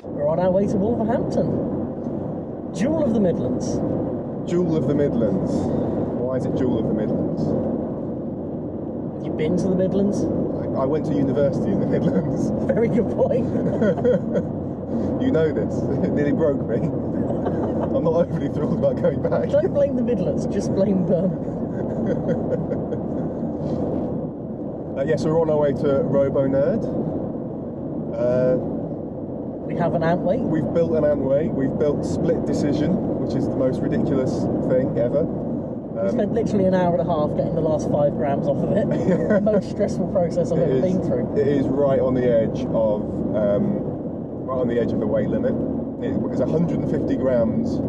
We're on our way to Wolverhampton. Jewel of the Midlands. Jewel of the Midlands. Why is it Jewel of the Midlands? Have you been to the Midlands? I went to university in the Midlands. Very good point. You know this. It nearly broke me. I'm not overly thrilled about going back. Don't blame the Midlands, just blame Birmingham. So we're on our way to RoboNerd. We have an Antway. We've built an Antway. We've built split decision, which is the most ridiculous thing ever. We spent literally an hour and a half getting the last 5 grams off of it. The most stressful process I've ever been through. It is right on the edge of the weight limit. It's 150 grams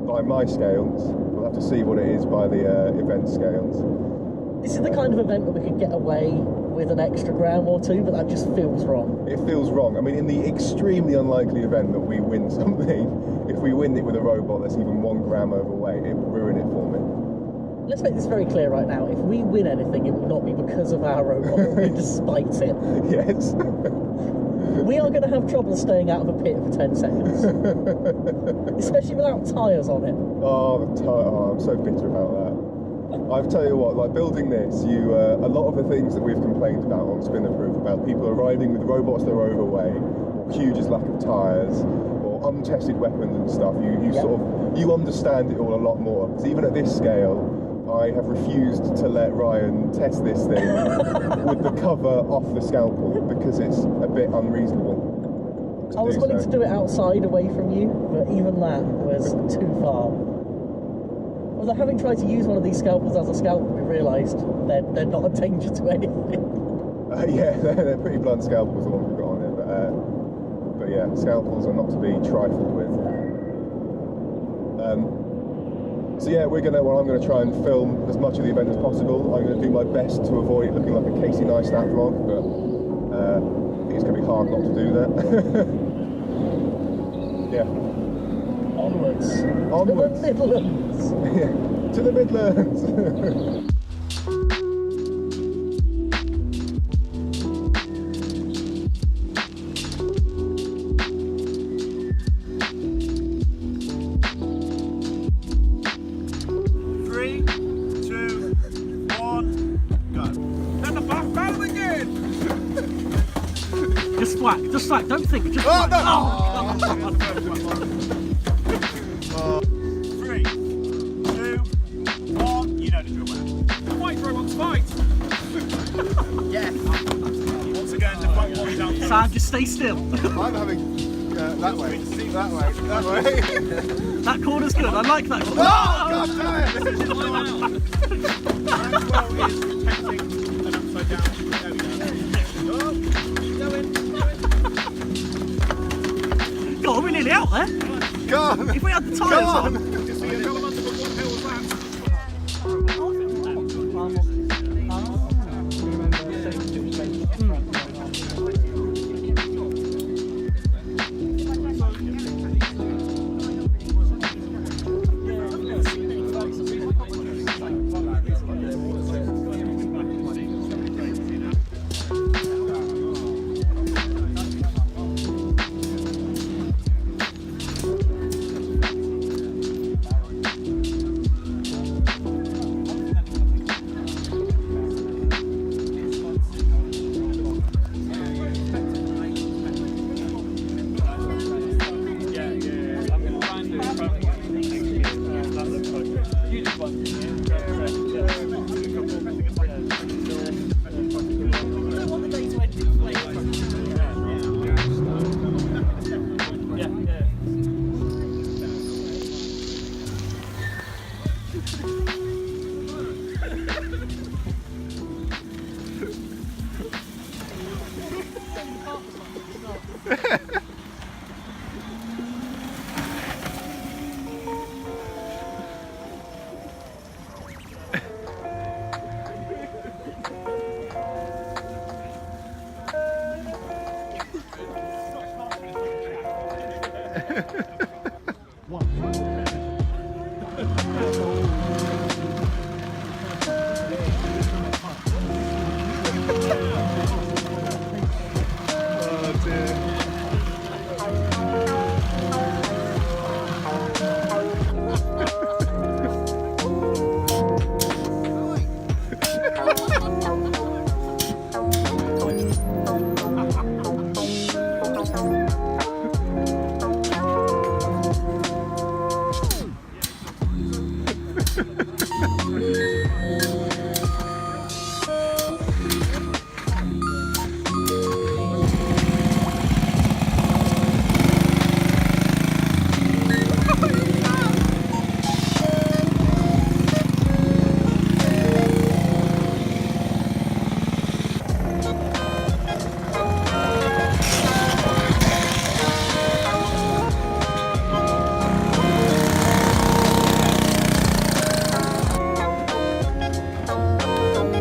by my scales. We'll have to see what it is by the event scales. This is the kind of event where we could get away with an extra gram or 2, but that just feels wrong. It feels wrong. I mean, in the extremely unlikely event that we win something, if we win it with a robot that's even 1 gram overweight, it will ruin it for me. Let's make this very clear right now. If we win anything, it will not be because of our robot, it will be despite it. Yes. We are going to have trouble staying out of a pit for 10 seconds. Especially without tyres on it. Oh, I'm so bitter about that. I'll tell you what, like building this, a lot of the things that we've complained about on Spinnerproof, about people arriving with robots that are overweight, or huge lack of tyres, or untested weapons and stuff, you understand it all a lot more. Because even at this scale, I have refused to let Ryan test this thing with the cover off the scalpel because it's a bit unreasonable. I was willing to do it outside away from you, but even that was too far. Although having tried to use one of these scalpels as a scalpel, we realised they're not a danger to anything. Yeah, they're pretty blunt scalpels, the ones we've got on here, but yeah, scalpels are not to be trifled with. So yeah, I'm going to try and film as much of the event as possible. I'm going to do my best to avoid it looking like a Casey Neistat vlog, but I think it's going to be hard not to do that. Yeah. Onwards. To the Midlands. Yeah, to the Midlands. 3, 2, 1, go. Then the back battle again. Just whack, don't think, just Oh, whack. no. Oh. 3, 2, 1, you know the drill, man. The white robots fight. Yes. Once again, the black boys out. Sam, just stay still. I'm having that way. That corner's good, I like that corner. Oh, God damn it! Maxwell is protecting an upside down. There we go. God, we're nearly out there. Go on! If we had the tyres on. Just so you know, what hill was that?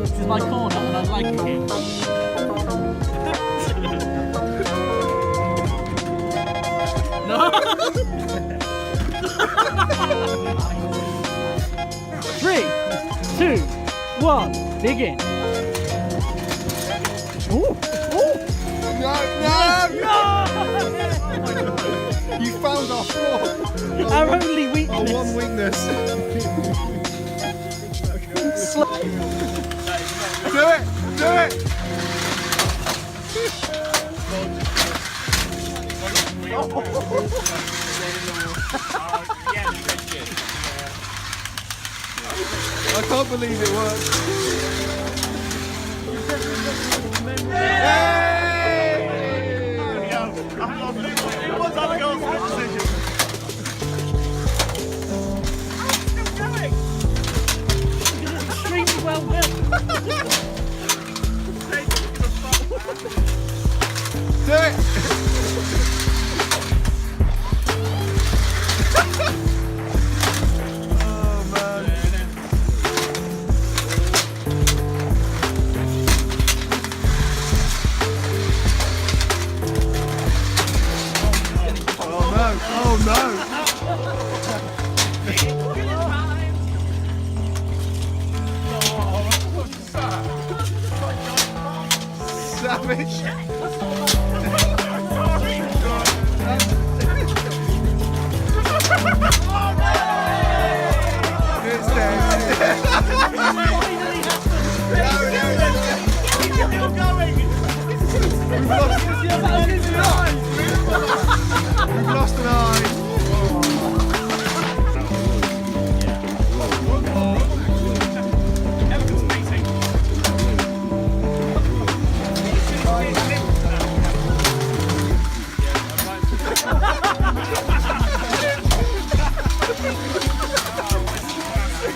This is my corner and I like it here. 3, 2, 1, begin. Ooh, ooh. No! You found our flaw. Our only weakness. Our one weakness. Do it! Do it! I can't believe it worked. Extremely well built. Do it! Oh no! Savage! It's dead. We've lost an eye.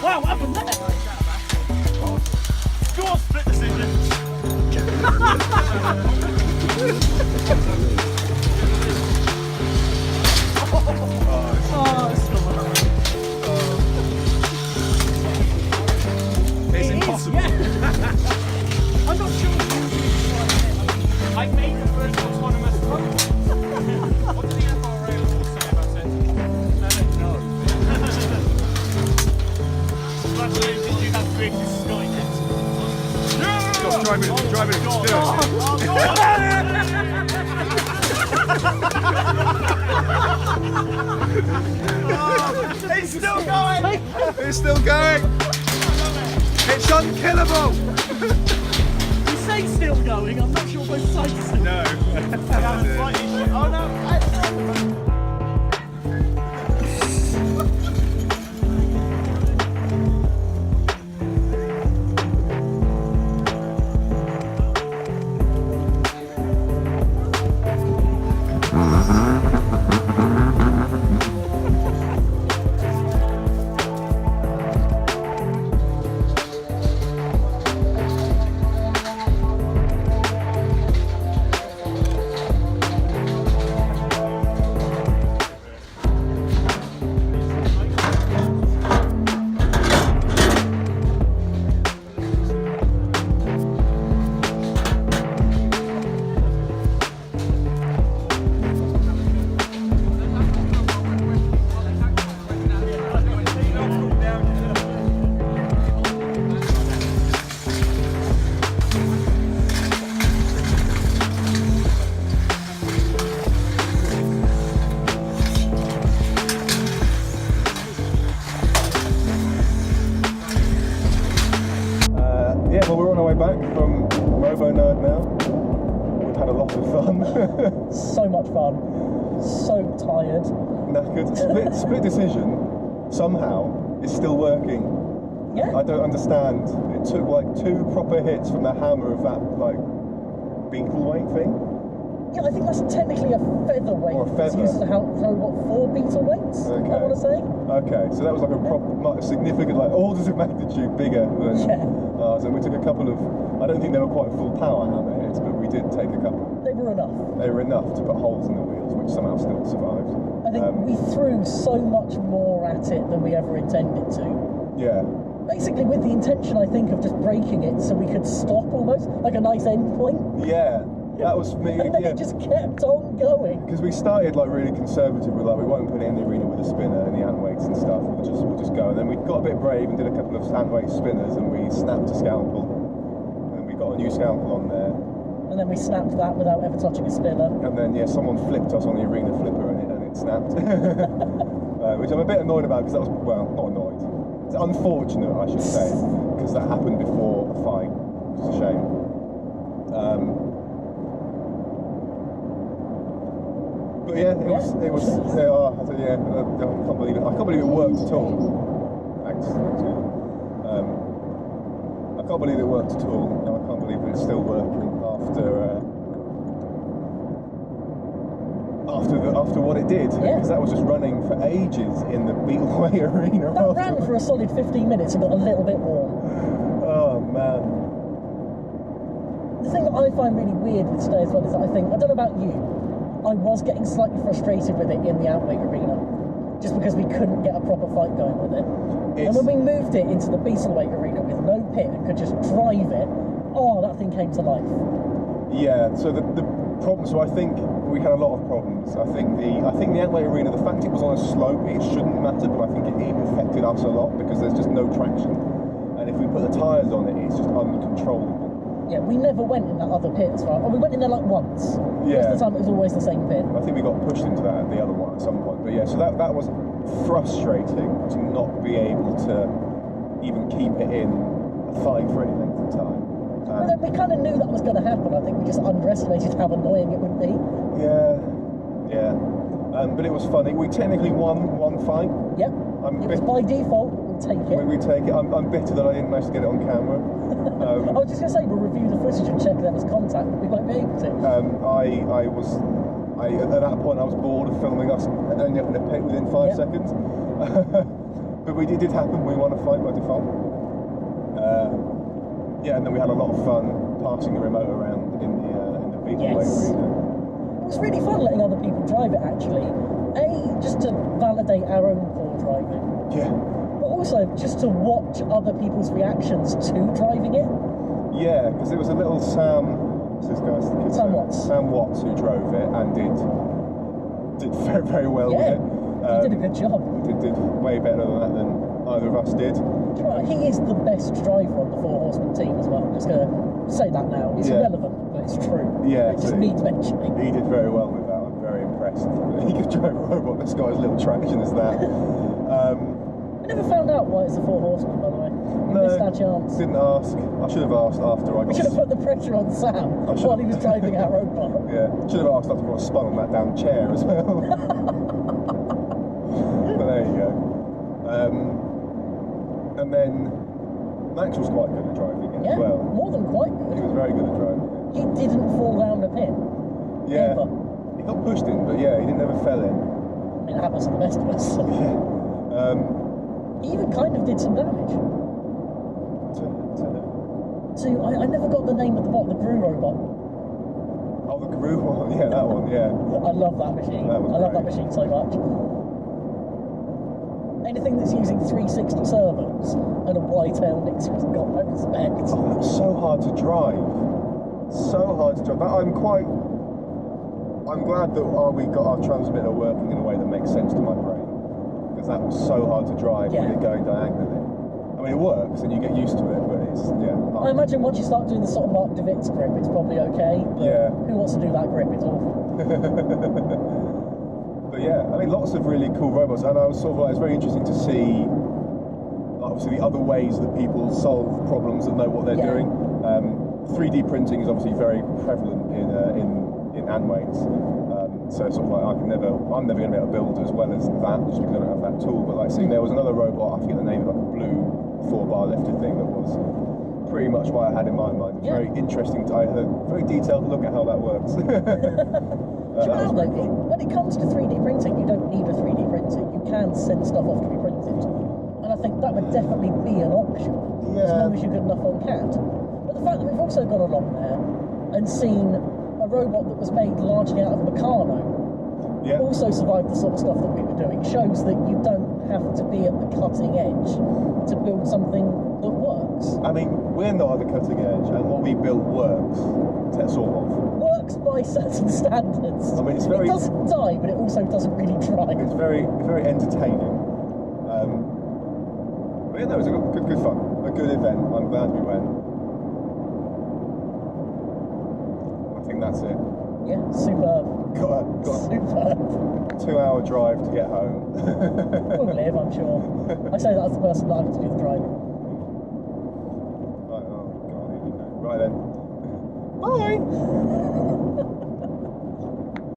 Wow, what happened there? Score split decision. It's impossible. I'm not sure. I made the first autonomous truck. What did the FRA all say about it? No. Congratulations, you have created Skynet. Stop driving it, still. It's still going! It's still going! It's unkillable! You say still going, I'm not sure both sides are still No. Oh no! way back from RoboNerd now. We've had a lot of fun. So much fun. So tired. Knackered. Split decision, somehow, is still working. Yeah. I don't understand. It took like 2 proper hits from the hammer of that, like, beetle weight thing. Yeah, I think that's technically a featherweight. Or a feather. It's used to throw, what, 4 beetle weights? Okay. I want to say. Okay, so that was like a proper, like, significant, like, orders of magnitude bigger than ours. And we took a couple of, I don't think they were quite full power hammer hits, but we did take a couple. They were enough. They were enough to put holes in the wheels, which somehow still survived. I think we threw so much more at it than we ever intended to. Yeah. Basically with the intention, I think, of just breaking it so we could stop almost, like a nice end point. Yeah. That was me. And then Yeah. it just kept on going. Because we started like really conservative, with like we won't put it in the arena with a spinner and the hand weights and stuff. We'll just go. And then we got a bit brave and did a couple of hand weight spinners, and we snapped a scalpel. And we got a new scalpel on there. And then we snapped that without ever touching a spinner. And then someone flipped us on the arena flipper, and it snapped. Which I'm a bit annoyed about, because that was, well, not annoyed. It's unfortunate, I should say, because that happened before a fight. It's a shame. But yeah, I can't believe it. I can't believe it worked at all. Thanks. I can't believe it worked at all. No, I can't believe it's still working after what it did. Yeah. Because that was just running for ages in the Beetleway arena. That ran for a solid 15 minutes and got a little bit warm. Oh man. The thing that I find really weird with today as well is that I don't know about you, I was getting slightly frustrated with it in the outweight arena, just because we couldn't get a proper fight going with it. And when we moved it into the beetleweight arena with no pit and could just drive it, that thing came to life. Yeah, so the problem, so I think we had a lot of problems. I think the outweight arena, the fact it was on a slope, it shouldn't matter, but I think it affected us a lot because there's just no traction. And if we put the tyres on it, it's just uncontrollable. Yeah, we never went in that other pit as well. We went in there like once. Yeah. Most of the time it was always the same pit. I think we got pushed into the other one at some point. But yeah, so that was frustrating to not be able to even keep it in a fight for any length of time. But then we kind of knew that was going to happen. I think we just underestimated how annoying it would be. Yeah. But it was funny. We technically won one fight. Yep. It was by default, but we'll take it. We take it. I'm bitter that I didn't manage to get it on camera. I was just going to say, we'll review the footage and check there was contact. We might be able to. At that point I was bored of filming us ending up in a pit within 5 seconds. But it did happen. We won a fight by default. And then we had a lot of fun passing the remote around in the Beetleway arena. It was really fun letting other people drive it, actually. Just to validate our own poor driving. Yeah. But also just to watch other people's reactions to driving it. Yeah, because there was a little Sam. What's this guy's kid? Sam Watts, who drove it and did very, very well with it. He did a good job. Did way better than that than either of us did. He is the best driver on the Four Horsemen team as well. I'm just going to say that now. It's irrelevant, but it's true. Yeah, it just needs mentioning. He did very well with that. I'm very impressed. He could drive a robot that's got as little traction as that. I never found out why it's the Four Horsemen, by the way. We missed our chance. Didn't ask. I should have asked after I got... We should have put the pressure on Sam while he was driving our robot. Yeah, should have asked after I got spun on that damn chair as well. But there you go. And then Max was quite good at driving it as well. More than quite good. He was very good at driving it. He didn't fall down the pit. Yeah. Ever. He got pushed in, but yeah, he never fell in. I mean, that happens to the best of us. Yeah. He even kind of did some damage. I never got the name of the bot, the Gru robot. Oh, the Gru one, yeah, that one, yeah. I love that machine. I love that machine so much. Anything that's using 360 servos and a Y-tail mixer has got my respect. Oh, that's so hard to drive. So hard to drive. I'm glad that we got our transmitter working in a way that makes sense to my brain. Because that was so hard to drive with it going diagonally. I mean, it works and you get used to it, but it's, hard. I imagine once you start doing the sort of Mark DeWitt's grip, it's probably okay. But who wants to do that grip? It's awful. But yeah, I mean, lots of really cool robots, and I was it's very interesting to see, obviously, the other ways that people solve problems that know what they're doing. 3D printing is obviously very prevalent in Anways. So sort of like I'm never going to be able to build as well as that just because I don't have that tool. But like seeing there was another robot, I forget the name of it, like a blue 4-bar lifted thing that was pretty much what I had in my mind. It was very interesting. I had a very detailed look at how that works. Do you know, though, when it comes to 3D printing, you don't need a 3D printer. You can send stuff off to be printed. And I think that would definitely be an option, as long as you're good enough on CAD. But the fact that we've also gone along there and seen a robot that was made largely out of Meccano also survived the sort of stuff that we were doing shows that you don't have to be at the cutting edge to build something that works. I mean, we're not at the cutting edge, and what we built works, sort of. Works by certain standards. I mean, it's very... It doesn't die, but it also doesn't really try. It's very entertaining. But yeah, no, it was a good fun. A good event. I'm glad we went. I think that's it. Yeah, superb. Got Superb. 2-hour drive to get home. We'll live, I'm sure. I say that as the person that I have to do the driving. Right, oh god, right then. Bye!